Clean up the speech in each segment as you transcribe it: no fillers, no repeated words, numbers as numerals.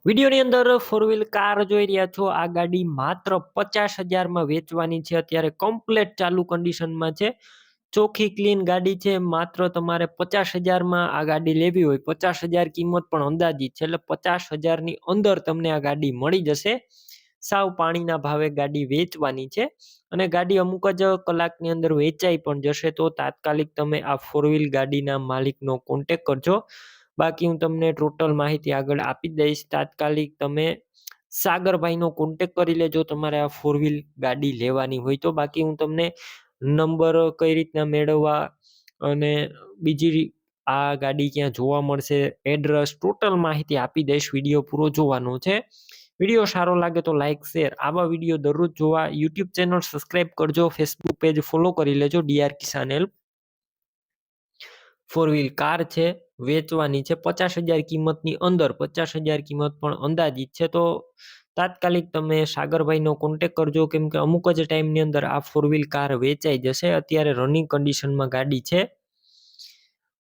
વિડીયોની અંદર four wheel car જોઈ રહ્યા છો. આ ગાડી માત્ર 50,000 માં વેચવાની છે. અત્યારે કમ્પ્લેટ ચાલુ કન્ડિશનમાં છે. ચોખ્ખી ક્લીન ગાડી છે. માત્ર તમારે 50,000 માં આ ગાડી લેવી હોય, 50,000 કિંમત પણ અંદાજિત છે, એટલે 50,000 ની અંદર તમને આ ગાડી મળી જશે. સાવ પાણીના ભાવે ગાડી વેચવાની છે અને ગાડી અમુક જ કલાકની અંદર વેચાઈ પણ જશે. તો તાત્કાલિક તમે આ ફોર વ્હીલ ગાડીના માલિકનો કોન્ટેક કરજો. બાકી હું તમને ટોટલ માહિતી આગળ આપી દઈશ. તાત્કાલિક તમે સાગરભાઈનો કોન્ટેક કરી લેજો તમારે આ ફોર વ્હીલ ગાડી લેવાની હોય તો. બાકી હું તમને નંબર કઈ રીતના મેળવવા અને બીજી આ ગાડી ક્યાં જોવા મળશે, એડ્રેસ, ટોટલ માહિતી આપી દઈશ. વિડીયો પૂરો જોવાનો છે. વિડીયો સારો લાગે તો લાઈક, શેર. આવા વિડીયો દરરોજ જોવા યુટ્યુબ ચેનલ સબસ્ક્રાઇબ કરજો. ફેસબુક પેજ ફોલો કરી લેજો. ડીઆર કિસાન હેલ્પ. ફોર વ્હીલ કાર છે, વેચવાની છે 50,000 કિંમતની અંદર. 50,000 કિંમત પણ અંદાજિત છે. તો તાત્કાલિક તમે સાગરભાઈનો કોન્ટેક કરજો, કેમ કે અમુક જ ટાઈમની અંદર આ ફોર વ્હીલ કાર વેચાઈ જશે. અત્યારે રનિંગ કન્ડિશનમાં ગાડી છે.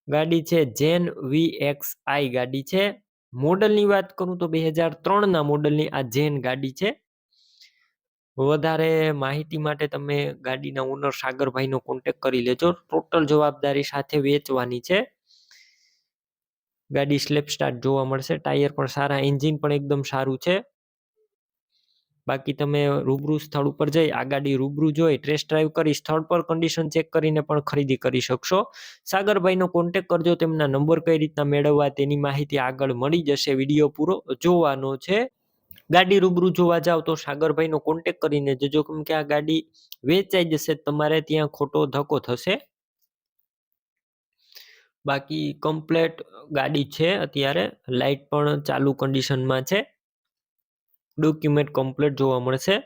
ગાડી છે જેન VXI ગાડી છે. મોડલની વાત કરું તો 2003 ના મોડલની આ જેન ગાડી છે. વધારે માહિતી માટે તમે ગાડીના ઓનર સાગરભાઈનો કોન્ટેક કરી લેજો. ટોટલ જવાબદારી સાથે વેચવાની છે. ગાડી સ્લેપ સ્ટાર્ટ જોવા મળશે. ટાયર પણ સારા, એન્જિન પણ એકદમ સારું છે. બાકી તમે રૂબરૂ સ્થળ ઉપર જઈ આ ગાડી રૂબરૂ જોઈ ટેસ્ટ ડ્રાઈવ કરી સ્થળ પર કન્ડિશન ચેક કરીને પણ ખરીદી કરી શકશો. સાગરભાઈનો કોન્ટેક કરજો. તેમના નંબર કઈ રીતના મેળવવા તેની માહિતી આગળ મળી જશે. વિડીયો પૂરો જોવાનો છે. ગાડી રૂબરૂ જોવા જાવ તો સાગરભાઈનો કોન્ટેક કરીને જજો, કેમ કે આ ગાડી વેચાઈ જશે, તમારે ત્યાં ખોટો ધક્કો થશે. બાકી કમ્પ્લેટ ગાડી છે. અત્યારે લાઇટ પણ ચાલુ કન્ડિશનમાં છે. ડોક્યુમેન્ટ કમ્પ્લેટ જોવા મળશે.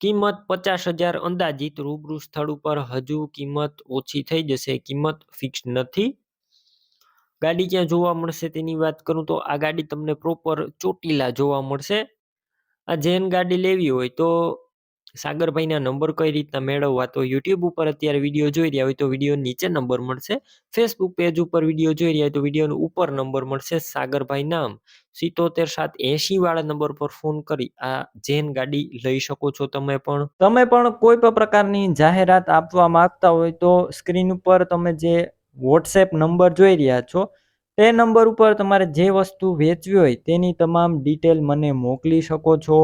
કિંમત 50,000 અંદાજિત. રૂબરૂ સ્થળ ઉપર હજુ કિંમત ઓછી થઈ જશે, કિંમત ફિક્સ નથી. ગાડી ક્યાં જોવા મળશે તેની વાત કરું તો આ ગાડી તમને પ્રોપર ચોટીલા જોવા મળશે. આ જેન ગાડી લેવી હોય તો સાગરભાઈના નંબર કઈ રીતના મેળવવા, તો યુટ્યુબ ઉપર અત્યારે વિડીયો જોઈ રહ્યા હોય તો વિડીયો નીચે નંબર મળશે. ફેસબુક પેજ ઉપર વિડીયો જોઈ રહ્યા હોય તો વિડીયોનો ઉપર નંબર મળશે. સાગરભાઈ નામ 77 780 વાળા નંબર પર ફોન કરી આ જેન ગાડી લઈ શકો છો. તમે પણ કોઈ પણ પ્રકારની જાહેરાત આપવા માંગતા હોય તો સ્ક્રીન ઉપર તમે જે વોટ્સએપ નંબર જોઈ રહ્યા છો તે નંબર ઉપર તમારે જે વસ્તુ વેચવી હોય તેની તમામ ડિટેલ મને મોકલી શકો છો.